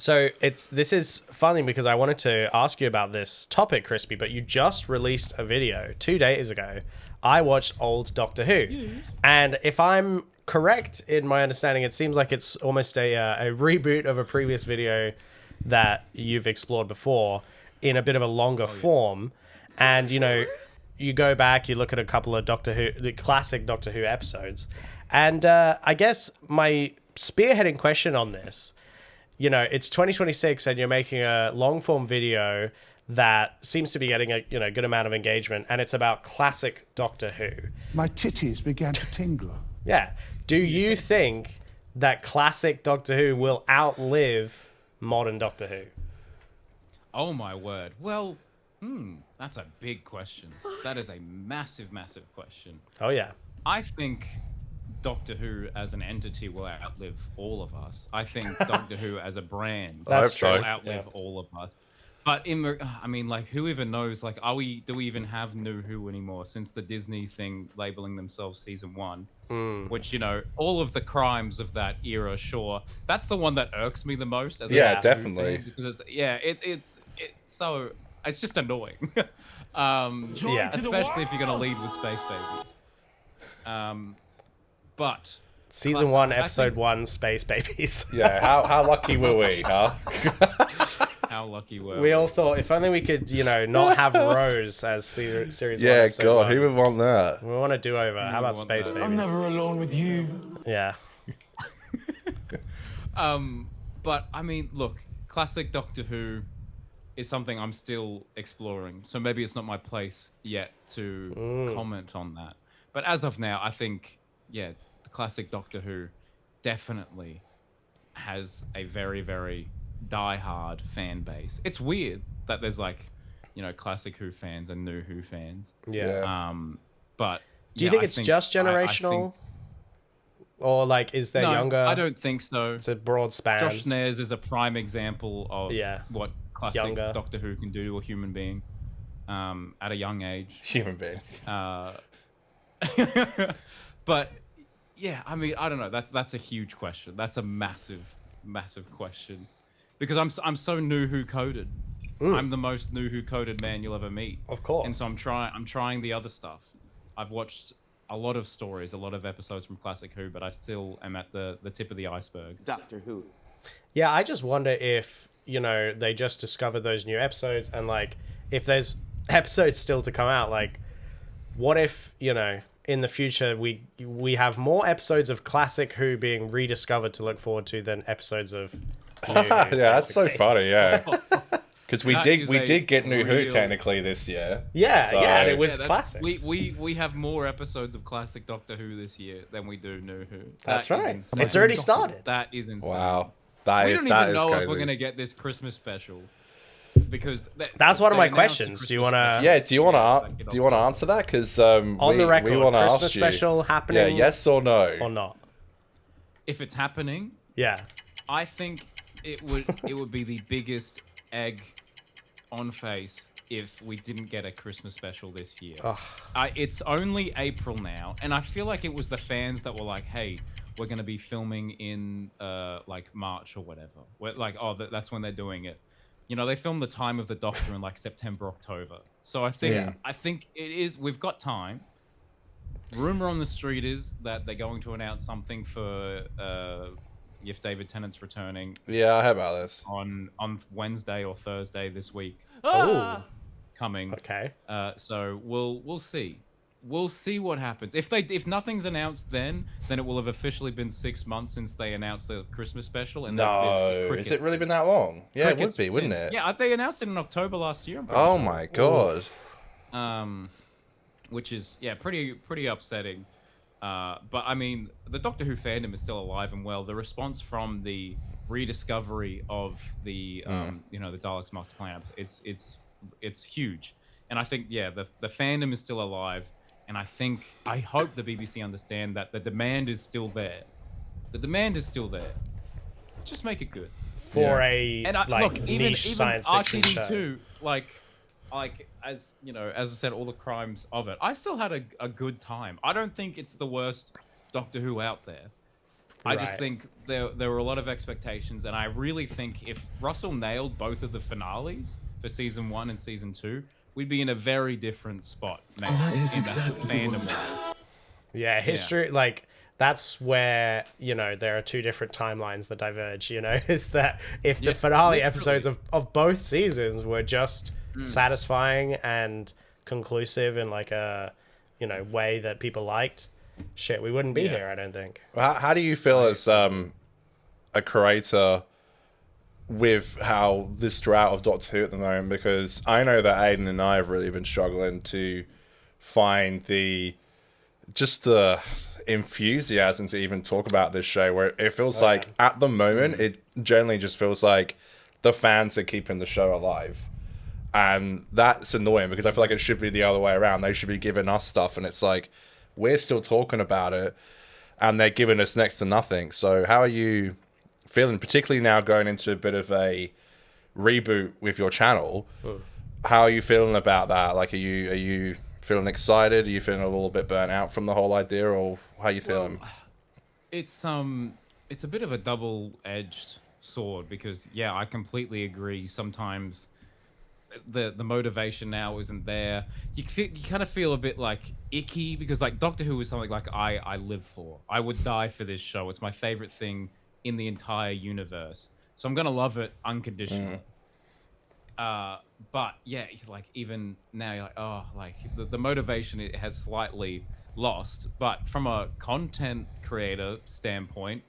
So this is funny because I wanted to ask you about this topic, Crispy, but you just released a video 2 days ago. I watched old Doctor Who, and if I'm correct in my understanding, it seems like it's almost a reboot of a previous video that you've explored before in a bit of a longer form. And you go back, you look at a couple of the classic Doctor Who episodes, and I guess my spearheading question on this, it's 2026 and you're making a long form video that seems to be getting a good amount of engagement, and it's about classic Doctor Who. My titties began to tingle. Yeah. Do you think that classic Doctor Who will outlive modern Doctor Who? Oh my word. Well, that's a big question. That is a massive, massive question. Oh yeah. I think Doctor Who as an entity will outlive all of us. I think Doctor Who as a brand That's will true. outlive all of us. But who even knows? Like, do we even have New Who anymore since the Disney thing labeling themselves season 1? Which, all of the crimes of that era, sure. That's the one that irks me the most. As a Doctor Who definitely. fan, because it's so it's just annoying. Especially if you're gonna lead with Space Babies. But Season 1, episode 1, Space Babies. Yeah, how lucky were we, huh? How lucky were We all thought if only we could, not have Rose as series 1. Yeah, episode God, 1. who would want that? We want a do-over. How about Space Babies? I'm never alone with you. Yeah. But look, classic Doctor Who is something I'm still exploring. So maybe it's not my place yet to comment on that. But as of now, I think, the classic Doctor Who definitely has a very, very die-hard fan base. It's weird that there's classic Who fans and new Who fans. Yeah. But do you think it's just generational? Or is there younger? I don't think so. It's a broad span. Josh Nares is a prime example of what classic Younger. Doctor Who can do to a human being at a young age. Human being. But I don't know. That's a huge question. That's a massive, massive question, because I'm so New Who coded. I'm the most New Who coded man you'll ever meet. Of course. And so I'm trying the other stuff. I've watched a lot of stories, a lot of episodes from Classic Who, but I still am at the tip of the iceberg. Doctor Who. Yeah, I just wonder if, they just discovered those new episodes, and if there's episodes still to come out, what if, in the future we have more episodes of Classic Who being rediscovered to look forward to than episodes of New Who, Yeah, that's so funny, yeah. Because we did get New Who real- technically this year. Yeah, So- and it was that's- classics. We have more episodes of classic Doctor Who this year than we do New Who. That's That is right. insane. It's already started. That is insane. Wow. We That don't is even know if crazy. we're gonna get this Christmas special, because That's one of they my announced a questions. Do you Christmas want to? special. Yeah, do you want like to it do you want to answer that? Because On the record, we want to Christmas ask you. special happening? Yeah, yes or no? Or not? If it's happening, Yeah. I think it would be the biggest egg on face if we didn't get a Christmas special this year. It's only April now, and I feel like it was the fans that were like, "Hey, we're going to be filming in March or whatever." That's when they're doing it. They filmed the time of the Doctor in September, October. So I think it is. We've got time. Rumor on the street is that they're going to announce something for if David Tennant's returning Yeah, I heard about this. on Wednesday or Thursday this week. Oh. Coming. Okay. So we'll see. We'll see what happens. If nothing's announced, then it will have officially been 6 months since they announced the Christmas special. And No, has it really been that long? Yeah, it would be, wouldn't it? Yeah, they announced it in October last year. I'm pretty Oh sure. my God. Which is pretty upsetting. But the Doctor Who fandom is still alive and well. The response from the rediscovery of the the Daleks Master Plan it's huge, and I think the fandom is still alive, and I hope the BBC understand that the demand is still there. The demand is still there. Just make it good. For a Look, even niche science fiction RTD2, show. as I said, all the crimes of it, I still had a good time. I don't think it's the worst Doctor Who out there. I just Right. think there were a lot of expectations, and I really think if Russell nailed both of the finales for season 1 and season 2, we'd be in a very different spot now That is in exactly the what- fandom. Yeah, history, like, that's where, you know, there are two different timelines that diverge, you know, is that if the finale literally. episodes of both seasons were just satisfying and conclusive in, like, a, you know, way that people liked, shit, we wouldn't be here, I don't think. How do you feel as a creator with how this drought of Doctor Who at the moment? Because I know that Aiden and I have really been struggling to find the enthusiasm to even talk about this show, where it feels like at the moment it generally just feels like the fans are keeping the show alive, and that's annoying because I feel like it should be the other way around. They should be giving us stuff, and it's like we're still talking about it and they're giving us next to nothing. So how are you feeling, particularly now going into a bit of a reboot with your channel? How are you feeling about that? Like, are you feeling excited? Are you feeling a little bit burnt out from the whole idea, or how are you feeling? Well, it's a bit of a double-edged sword because I completely agree. Sometimes the motivation now isn't there. You kind of feel a bit like icky because like Doctor Who is something like I live for. I would die for this show. It's my favorite thing in the entire universe. So I'm gonna love it unconditionally. But yeah, like even now you're like, oh, like the motivation it has slightly lost. But from a content creator standpoint,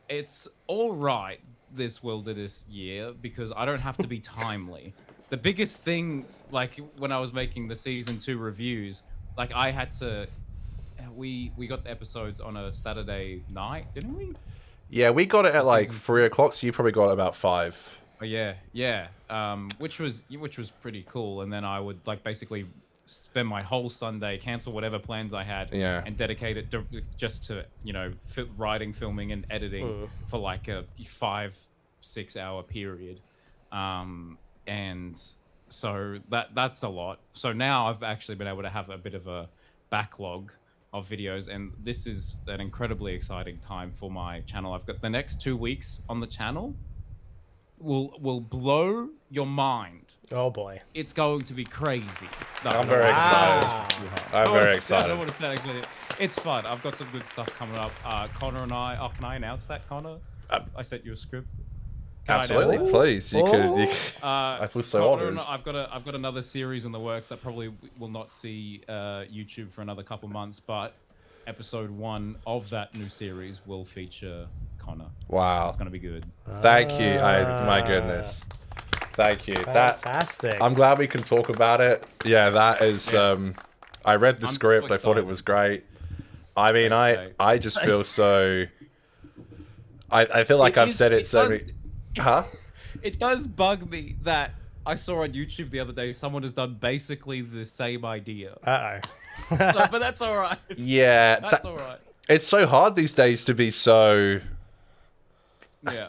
it's all right this wilderness year because I don't have to be timely. The biggest thing, like when I was making the season 2 reviews, like I had to, we got the episodes on a Saturday night, didn't we? Yeah, we got it at like 3 o'clock, so you probably got it about 5. Oh yeah. Which was pretty cool. And then I would like basically spend my whole Sunday, cancel whatever plans I had, and dedicate it just to writing, filming, and editing for like a 5-6 hour period. And so that's a lot. So now I've actually been able to have a bit of a backlog of videos, and this is an incredibly exciting time for my channel. I've got the next 2 weeks on the channel will blow your mind. Oh boy, it's going to be crazy. No, I'm very excited. I'm very I excited. don't want to say it. It's fun. I've got some good stuff coming up. Conor and I. Oh, can I announce that, Conor? I sent you a script. Absolutely, please. You could. I feel so honored. I've got another series in the works that probably will not see YouTube for another couple months, but episode 1 of that new series will feature Conor. Wow, it's gonna be good. Thank you. My goodness. Thank you. Fantastic. I'm glad we can talk about it. Yeah, that is. I read the script. I thought it was great. I mean, I just feel so. I feel like I've said it so many. Huh? It does bug me that I saw on YouTube the other day someone has done basically the same idea. But that's all right. Yeah, that's all right. It's so hard these days to be so. Yeah.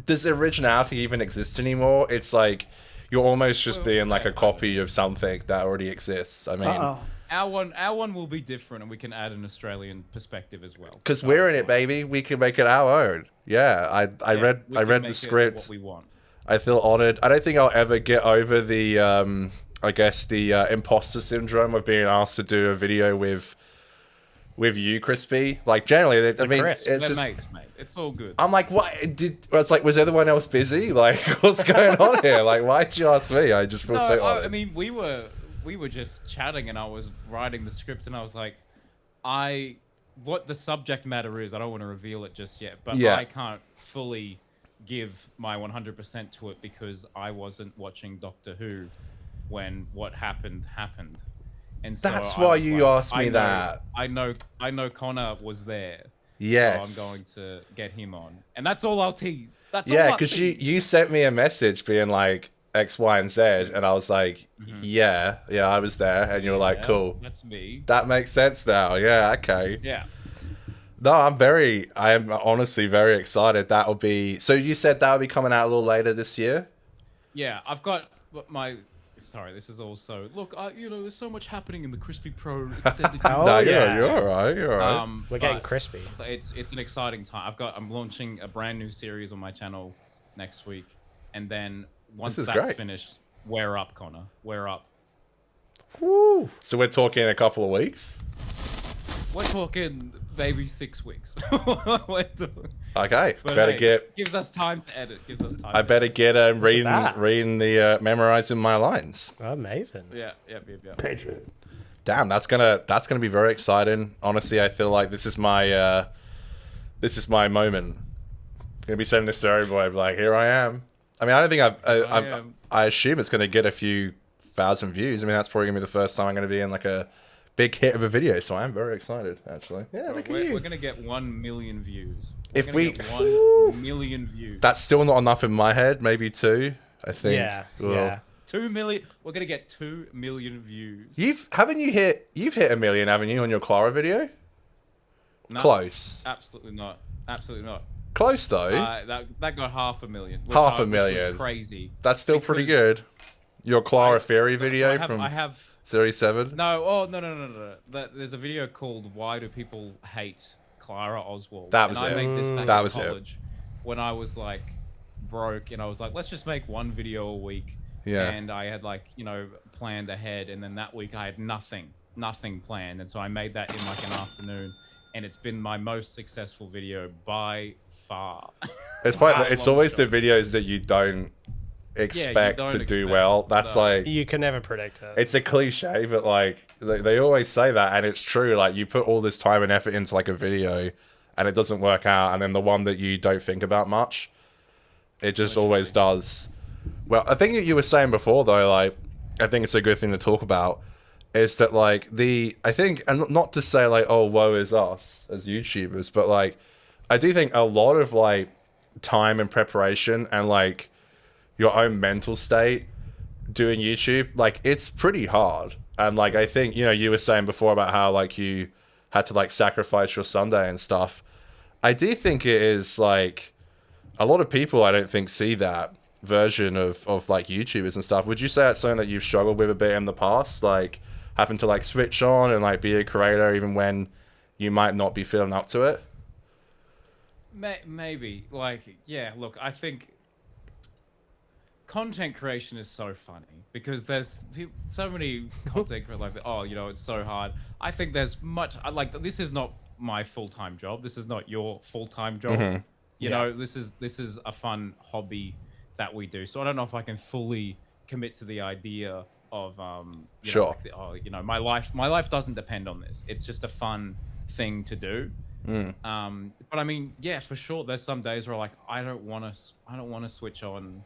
Does originality even exist anymore? It's like you're almost just being like a copy of something that already exists. I mean, our one will be different, and we can add an Australian perspective as well. Because we're in it, baby. We can make it our own. Yeah, I read the script. What we want. I feel honored. I don't think I'll ever get over the I guess the imposter syndrome of being asked to do a video with you, Crispy. Like generally, I mean, it's just mates, mate. It's all good. I'm like, what? It's like, was everyone else busy? Like, what's going on here? Like, why'd you ask me? I just feel so honored. I mean, we were just chatting, and I was writing the script, and I was like, what the subject matter is, I don't want to reveal it just yet, but I can't fully give my 100% to it because I wasn't watching Doctor Who when what happened. And so that's why you asked me that. I know Conor was there. Yes. So I'm going to get him on. And that's all I'll tease. Because you sent me a message being like X, Y, and Z, and I was like, yeah, I was there. And you were like, cool. That's me. That makes sense now. Yeah, okay. Yeah. No, I am honestly very excited. That'll be, so you said that'll be coming out a little later this year? Yeah, I've got my sorry, this is also look. There's so much happening in the Crispy Pro extended. Oh, No, yeah. you're all right. You're all right. We're getting but crispy. It's an exciting time. I'm launching a brand new series on my channel next week, and then once is that's great. finished, we're up, Connor. We're up. Woo. So we're talking a couple of weeks. We're talking maybe 6 weeks. Okay, But better hey, get. gives us time to edit. Gives us time. I better get that. reading the memorizing my lines. Amazing. Yeah. Patriot. Damn, that's gonna be very exciting. Honestly, I feel like this is my moment. I'm gonna be sending this to everybody, like, here I am. I mean, I don't think I assume it's gonna get a few thousand views. I mean, that's probably gonna be the first time I'm gonna be in like a big hit of a video, so I'm very excited actually. Yeah, look at We're you. gonna get 1 million views. If We're gonna we- get 1 million views. That's still not enough in my head. Maybe 2. I think. Yeah, Well, yeah. 2 million. We're gonna get 2 million views. You've hit a million, haven't you, on your Clara video? No, Close. Absolutely not. Absolutely not. Close though. That got 500,000. Which Half a which million. was crazy. That's still pretty because good. Your Clara Fairy So video I have Series 7. no. Oh no. There's a video called "Why Do People Hate Clara Oswald?" That was and it. I made this back That in was it. college when I was like broke, and I was like, let's just make one video a week. Yeah. And I had planned ahead, and then that week I had nothing planned, and so I made that in like an afternoon, and it's been my most successful video by far. It's funny. By a It's long always the shot. videos that you don't expect don't to do expect. well. That's No. like, You can never predict it. it's a cliche, but like they always say that, and it's true. Like you put all this time and effort into like a video, and it doesn't work out, and then the one that you don't think about much, it just always does. Well, I think you were saying before though, like I think it's a good thing to talk about, is that like I think, and not to say like, oh, woe is us as YouTubers, but like I do think a lot of like time and preparation and like your own mental state doing YouTube, like it's pretty hard. And like I think, you were saying before about how like you had to like sacrifice your Sunday and stuff. I do think it is like a lot of people I don't think see that version of like YouTubers and stuff. Would you say that's something that you've struggled with a bit in the past, like having to like switch on and like be a creator even when you might not be feeling up to it? Maybe. Look, I think content creation is so funny because there's so many content creators like, oh, it's so hard. I think there's much, this is not my full-time job. This is not your full-time job. You know, this is a fun hobby that we do. So I don't know if I can fully commit to the idea of, Sure. My life doesn't depend on this. It's just a fun thing to do. But I mean, yeah, for sure. There's some days where I don't want to switch on.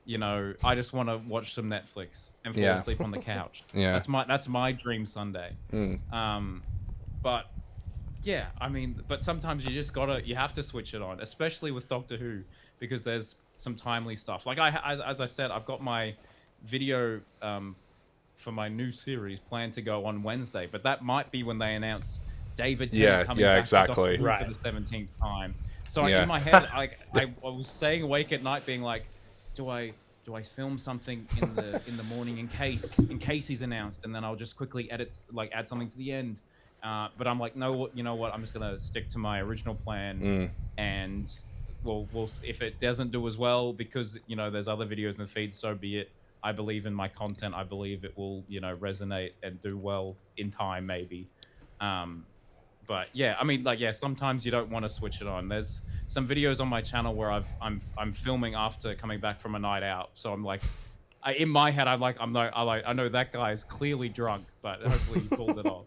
I just want to watch some Netflix and fall asleep on the couch. Yeah. That's my dream Sunday. But yeah, I mean, but sometimes you have to switch it on, especially with Doctor Who, because there's some timely stuff. Like as I said, I've got my video for my new series planned to go on Wednesday, but that might be when they announce David Tennant coming back exactly. to Doctor Who for the 17th time. So in my head, I was staying awake at night, being like, do I film something in the morning in case he's announced, and then I'll just quickly add something to the end. But I'm like, no, you know what? I'm just gonna stick to my original plan, and we'll if it doesn't do as well because there's other videos in the feed, so be it. I believe in my content. I believe it will resonate and do well in time, maybe. But yeah, I mean, sometimes you don't want to switch it on. There's some videos on my channel where I'm filming after coming back from a night out, so I'm like, in my head, I know that guy is clearly drunk, but hopefully he pulled it off.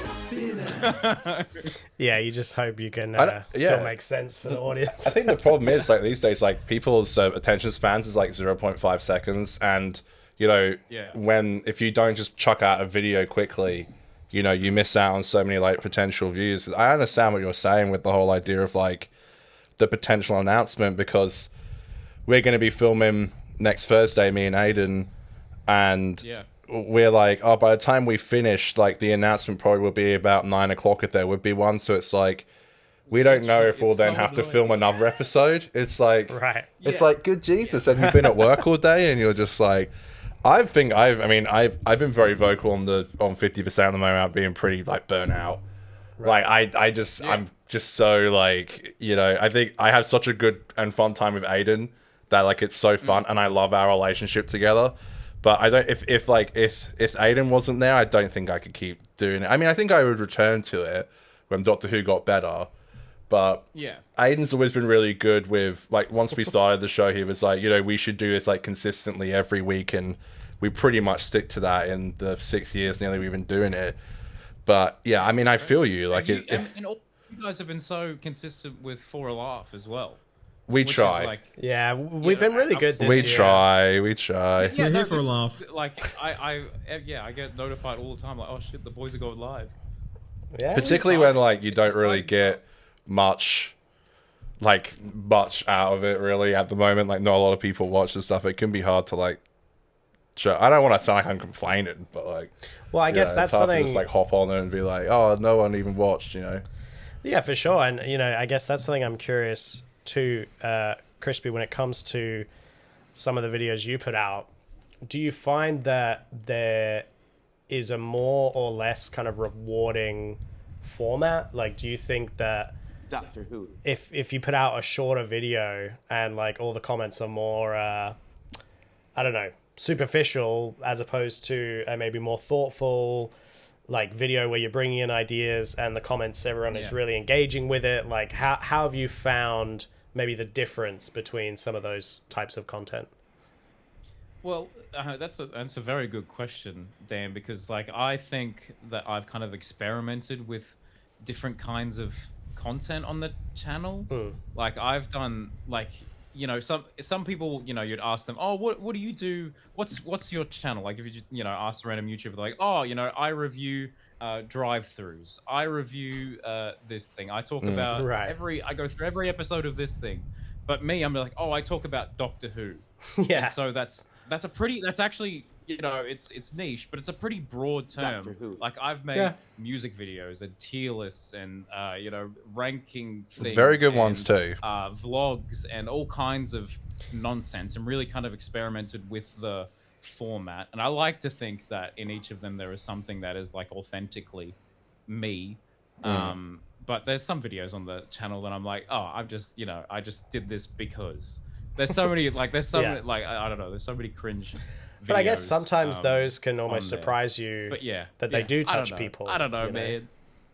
Yeah, you just hope you can yeah. still make sense for the audience. I think the problem is like these days, like people's attention spans is like 0.5 seconds, and if you don't just chuck out a video quickly, you miss out on so many like potential views. I understand what you're saying with the whole idea of like the potential announcement, because we're going to be filming next Thursday, me and Aiden, and we're like, oh, by the time we finish, like the announcement probably will be about 9 o'clock if there would be one. So it's like, we don't know if we'll then have to film another episode. It's like, Right. It's like, good Jesus. And you've been at work all day and you're just like, I've been very vocal on 50% at the moment about being pretty like burnt out. Like I'm just so like, you know, I think I have such a good and fun time with Aiden that like it's so fun and I love our relationship together. But I don't if Aiden wasn't there, I don't think I could keep doing it. I mean, I think I would return to it when Doctor Who got better. But Yeah. Aiden's always been really good with like once we started the show, he was like, you know, we should do this like consistently every week, and we pretty much stick to that in the 6 years nearly we've been doing it. But yeah, I mean, I feel you. Like and all you guys have been so consistent with For a Laugh as well. we which is, try. like, Yeah, we've been really good this We year. try. yeah, We're here for a laugh. Like I get notified all the time. Like, oh shit, the boys are going live. Yeah, Particularly when like you don't really get much out of it really at the moment. Like not a lot of people watch the stuff. It can be hard to like show. I don't want to sound like I'm complaining, but like, well, I guess that's it's hard something. to just like hop on it and be like, oh, no one even watched, you know. Yeah, for sure. And, you know, I guess that's something I'm curious to, Crispy, when it comes to some of the videos you put out. Do you find that there is a more or less kind of rewarding format? Like, do you think that Doctor Who. if you put out a shorter video and, like, all the comments are more, I don't know, superficial as opposed to a maybe more thoughtful like video where you're bringing in ideas and the comments everyone is really engaging with it, like how have you found maybe the difference between some of those types of content? Well, that's a very good question, Dan, because like I think that I've kind of experimented with different kinds of content on the channel. Like I've done like, you know, some people, you know, you'd ask them, oh, what do you do? What's your channel? Like if you ask a random YouTuber, like, oh, you know, I review drive-throughs. I review this thing. I talk about I go through every episode of this thing. But me, I'm like, oh, I talk about Doctor Who. Yeah. And so that's actually, you know, it's niche, but it's a pretty broad term. Doctor Who. Like I've made music videos and tier lists and you know, ranking things. Very good and, ones too. Vlogs and all kinds of nonsense, and really kind of experimented with the format. And I like to think that in each of them there is something that is like authentically me. But there's some videos on the channel that I'm like, oh, I just did this because. There's so many many, like I don't know, there's so many cringe videos, but I guess sometimes those can almost surprise you, but that they do touch people. I don't know, you know? man.